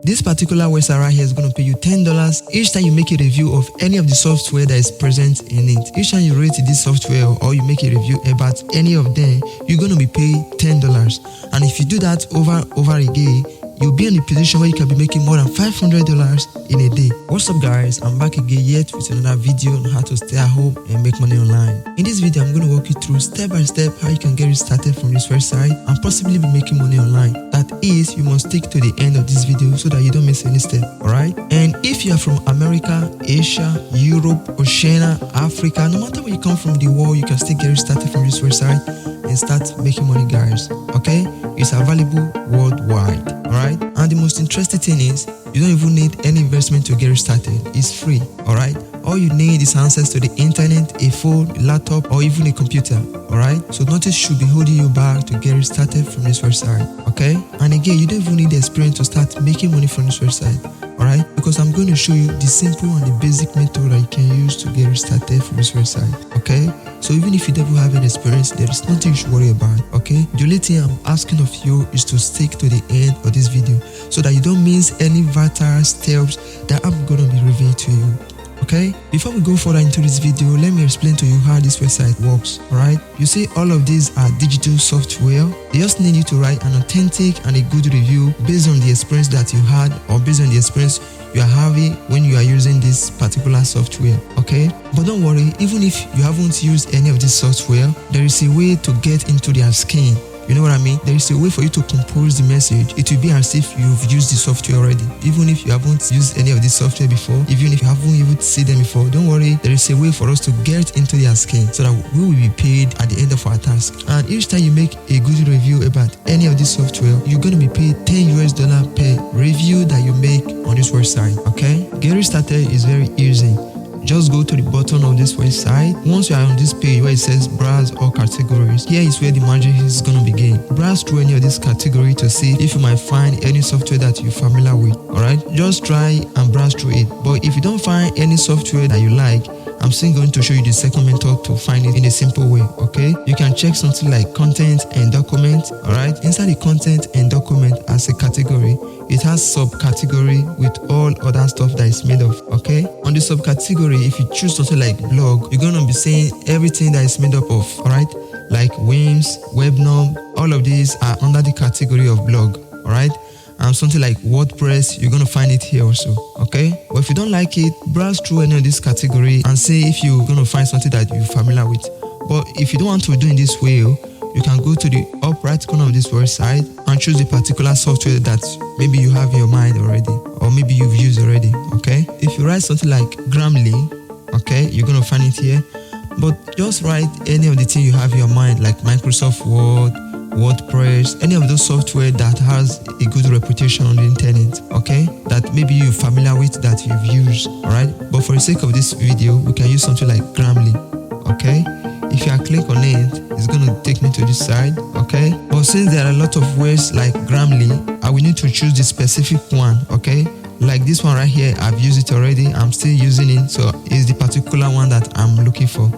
This particular website right here is going to pay you $10 each time you make a review of any of the software that is present in it. Each time you rate this software or you make a review about any of them, you're going to be paid $10. And if you do that over again, you'll be in a position where you can be making more than $500 in a day. What's up guys, I'm back again yet with another video on how to stay at home and make money online. In this video, I'm going to walk you through step by step how you can get started from this website and possibly be making money online. That is, you must stick to the end of this video so that you don't miss any step, alright? And if you are from America, Asia, Europe, Oceania, Africa, no matter where you come from the world, you can still get started from this website and start making money guys, okay? It's available worldwide, alright? And the most interesting thing is, you don't even need any investment to get started. It's free, alright? All you need is access to the internet, a phone, a laptop, or even a computer, alright? So nothing should be holding you back to get started from this website, okay? And again, you don't even need the experience to start making money from this website, alright? Because I'm going to show you the simple and the basic method that you can use to get started from this website, okay? So even if you don't have any experience, there is nothing you should worry about, okay? The only thing I'm asking of you is to stick to the end of this video so that you don't miss any vital steps that I'm going to be revealing to you, okay? Before we go further into this video, let me explain to you how this website works, alright? You see, all of these are digital software. They just need you to write an authentic and a good review based on the experience that you had or based on the experience you are having when you are using this particular software, okay? But don't worry, even if you haven't used any of this software, there is a way to get into their skin. You know what I mean? There is a way for you to compose the message. It will be as if you've used the software already. Even if you haven't used any of this software before, even if you haven't even seen them before, don't worry, there is a way for us to get into their skin so that we will be paid at the end of our task. And each time you make a good review about any of this software, you're going to be paid $10 per review that you make on this website, okay? Getting started is very easy. Just go to the bottom of this website. Once you are on this page where it says browse all categories, here is where the magic is going to begin. Browse through any of this category to see if you might find any software that you're familiar with, alright? Just try and browse through it. But if you don't find any software that you like, I'm still going to show you the second method to find it in a simple way, okay? You can check something like content and document, alright? Inside the content and document as a category, it has subcategory with all other stuff that is made of, okay? On the subcategory, if you choose something like blog, you're going to be saying everything that is made up of, alright? Like whims, webnom, all of these are under the category of blog, alright? And something like WordPress, you're going to find it here also, okay? But if you don't like it, browse through any of this category and see if you're going to find something that you're familiar with. But if you don't want to do it this way, you can go to the up right corner of this website and choose a particular software that maybe you have in your mind already or maybe you've used already, okay? If you write something like Grammarly, okay, you're going to find it here. But just write any of the things you have in your mind like Microsoft Word, WordPress, any of those software that has a good reputation on the internet, okay? That maybe you're familiar with, that you've used, alright? But for the sake of this video, we can use something like Grammarly, okay? If I click on it, it's going to take me to this side, okay? But since there are a lot of ways like Grammarly, I will need to choose the specific one, okay? Like this one right here, I've used it already, I'm still using it, so it's the particular one that I'm looking for,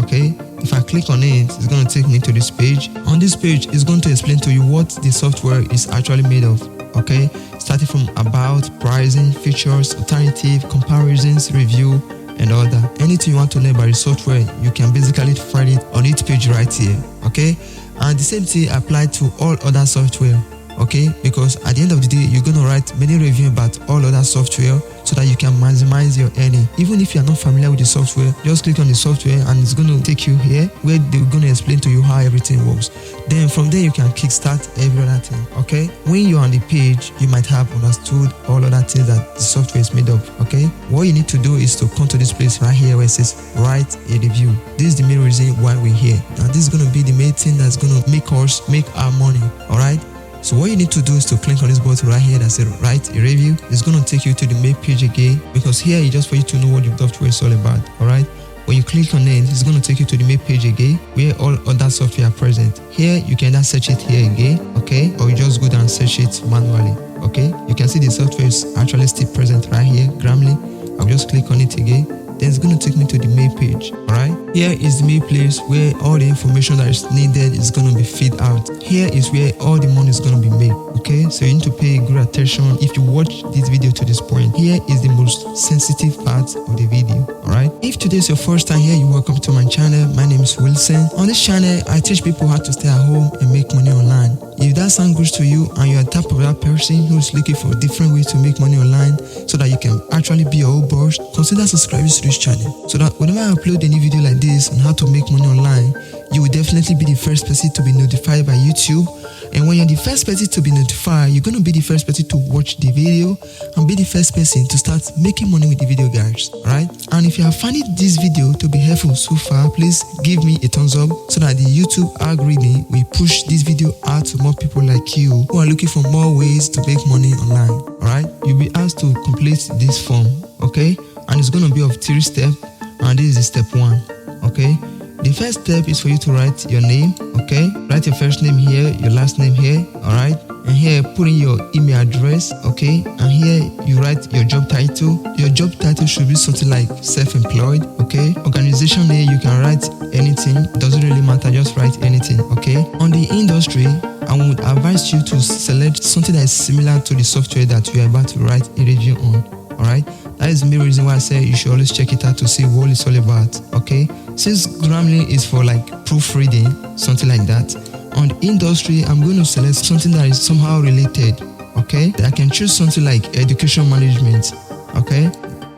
okay? If I click on it, it's going to take me to this page. On this page, it's going to explain to you what the software is actually made of, okay? Starting from about, pricing, features, alternative, comparisons, review, and all that. Anything you want to know about the software, you can basically find it on each page right here, okay? And the same thing applies to all other software, okay? Because at the end of the day, you're going to write many reviews about all other software so that you can maximize your earning. Even if you're not familiar with the software, just click on the software and it's going to take you here where they're going to explain to you how everything works. Then from there, you can kickstart every other thing, okay? When you're on the page, you might have understood all other things that the software is made of, okay? What you need to do is to come to this place right here where it says write a review. This is the main reason why we're here. Now, this is going to be the main thing that's going to make us make our money, all right? So what you need to do is to click on this button right here that says write a review. It's going to take you to the main page again because here is just for you to know what the software is all about, alright? When you click on it, it's going to take you to the main page again where all other software are present. Here, you can either search it here again, okay? Or you just go down and search it manually, okay? You can see the software is actually still present right here, Grammarly. I'll just click on it again. Then it's going to take me to the main page, alright? Here is the main place where all the information that is needed is going to be fed out. Here is where all the money is going to be made. Okay, so you need to pay good attention if you watch this video to this point. Here is the most sensitive part of the video. Alright, if today is your first time here, you're welcome to my channel. My name is Wilson. On this channel, I teach people how to stay at home and make money online. If that sounds good to you and you're the type of that person who's looking for different ways to make money online so that you can actually be your own boss, consider subscribing to this channel so that whenever I upload a new video like this on how to make money online, you will definitely be the first person to be notified by YouTube. And when you're the first person to be notified, you're going to be the first person to watch the video and be the first person to start making money with the video, guys. Alright? And if you have found this video to be helpful so far, please give me a thumbs up so that the YouTube algorithm will push this video out to more people like you who are looking for more ways to make money online. Alright? You'll be asked to complete this form. Okay? And it's going to be of 3 steps. And this is step 1. Okay? The first step is for you to write your name, okay? Write your first name here, your last name here, alright? And here, put in your email address, okay? And here, you write your job title. Your job title should be something like self-employed, okay? Organization name, you can write anything. Doesn't really matter, just write anything, okay? On the industry, I would advise you to select something that is similar to the software that you are about to write a review on, alright? That is the main reason why I say you should always check it out to see what it's all about, okay? Since Grammarly is for like proofreading, something like that, on the industry, I'm going to select something that is somehow related, okay? I can choose something like education management, okay?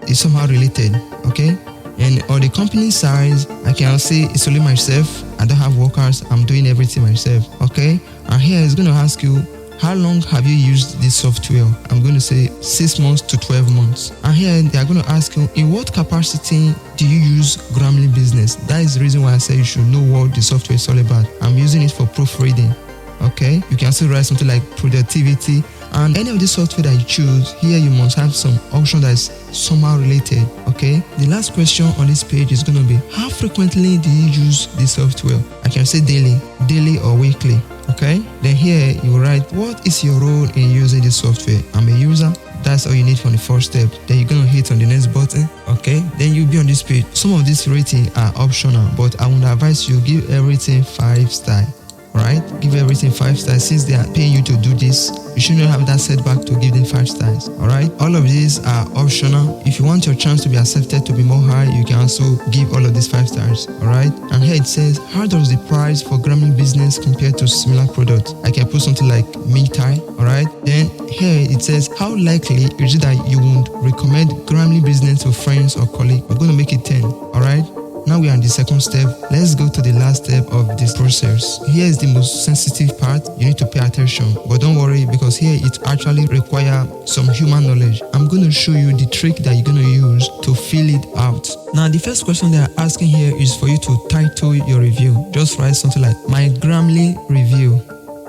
It's somehow related, okay? And on the company size, I can say it's only myself. I don't have workers. I'm doing everything myself, okay? And here it's going to ask you, how long have you used this software? I'm going to say 6 months to 12 months. And here they are going to ask you, in what capacity do you use Grammarly Business? That is the reason why I say you should know what the software is all about. I'm using it for proofreading. Okay, you can also write something like productivity, and any of the software that you choose, here you must have some option that is somehow related. Okay, the last question on this page is going to be, how frequently do you use this software? I can say daily or weekly. Okay, then here you write, what is your role in using this software? I'm a user. That's all you need for the first step. Then you're going to hit on the next button. Okay, then you'll be on this page. Some of these ratings are optional, but I would advise you give everything 5 stars. Right? Give everything 5 stars. Since they are paying you to do this, you shouldn't have that setback to give them 5 stars. Alright? All of these are optional. If you want your chance to be accepted to be more high, you can also give all of these 5 stars. Alright? And here it says, how does the price for Grammarly Business compare to similar products? I can put something like Mintai. Alright? Then here it says, how likely is it that you would recommend Grammarly Business to friends or colleagues? We're going to make it 10. Alright? Now we are in the second step. Let's go to the last step of this process. Here is the most sensitive part. You need to pay attention. But don't worry, because here it actually requires some human knowledge. I'm going to show you the trick that you're going to use to fill it out. Now the first question they are asking here is for you to title your review. Just write something like, my Grammarly review.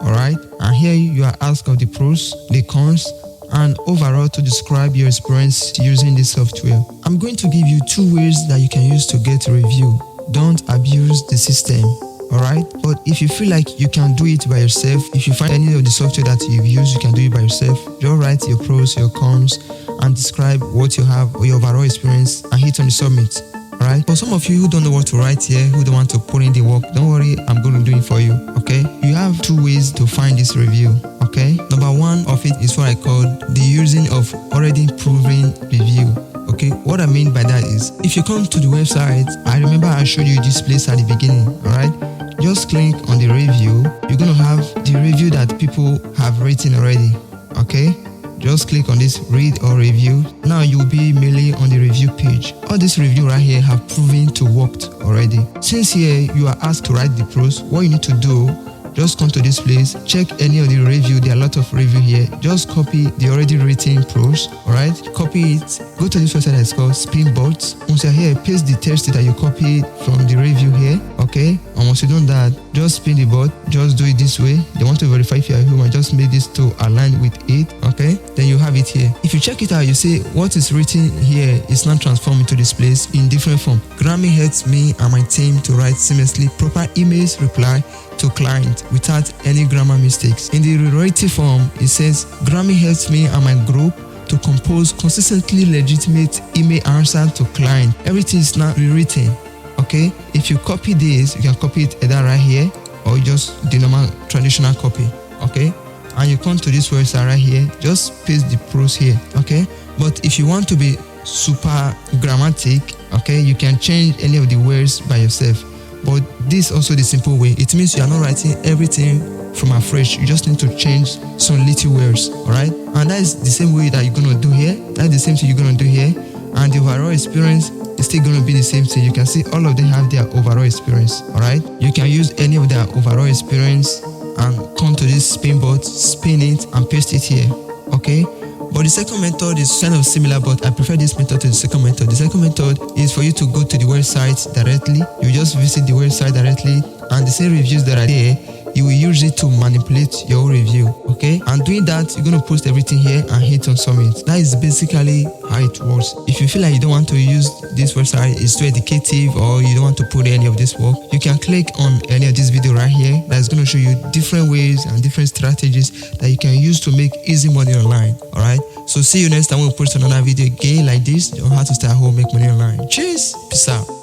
Alright? And here you are asked of the pros, the cons, and overall to describe your experience using this software. I'm going to give you 2 ways that you can use to get a review. Don't abuse the system, alright? But if you feel like you can do it by yourself, if you find any of the software that you've used, you can do it by yourself. Just write your pros, your cons, and describe what you have or your overall experience and hit on the submit. Alright? For some of you who don't know what to write here, who don't want to put in the work, don't worry, I'm going to do it for you. Okay? You have 2 ways to find this review. Okay? Number 1 of it is what I call the using of already proven review. Okay? What I mean by that is, if you come to the website, I remember I showed you this place at the beginning. Alright? Just click on the review. You're going to have the review that people have written already. Okay? Just click on this read or review. Now you'll be mainly on the review page. All this review right here have proven to worked already. Since here you are asked to write the pros, what you need to do, just come to this place, check any of the review. There are a lot of review here. Just copy the already written pros, alright? Copy it, go to this website that's called Spinbots. Once you're here, paste the text that you copied from the review here, okay? And once you've done that, just spin the bot, just do it this way. They want to verify if you're human, just make this to align with it, okay? Then you have it here. If you check it out, you see what is written here is not transformed into this place in different form. Grammarly helps me and my team to write seamlessly proper emails reply to client without any grammar mistakes. In the rewriting form, it says, Grammarly helps me and my group to compose consistently legitimate email answer to client. Everything is now rewritten. Okay, if you copy this, you can copy it either right here or just the normal traditional copy. Okay, and you come to this website right here, just paste the pros here. Okay, but if you want to be super grammatic, okay, you can change any of the words by yourself. But this also the simple way. It means you are not writing everything from afresh. You just need to change some little words. All right, and that is the same way that you're gonna do here. That's the same thing you're gonna do here, and the overall experience is still gonna be the same thing. You can see all of them have their overall experience. All right, you can use any of their overall experience and come to this spin board, spin it and paste it here. Okay, but the second method is kind of similar, but I prefer this method to the second method. The second method is for you to go to the website directly. You just visit the website directly, and the same reviews that are there, you will use it to manipulate your review. Okay, and doing that, you're going to post everything here and hit on submit. That is basically how it works. If you feel like you don't want to use this website, it's too educative, or you don't want to put any of this work, you can click on any of this video right here. That's going to show you different ways and different strategies that you can use to make easy money online. All right, so see you next time when we post another video again like this on how to start home, make money online. Cheers, peace out.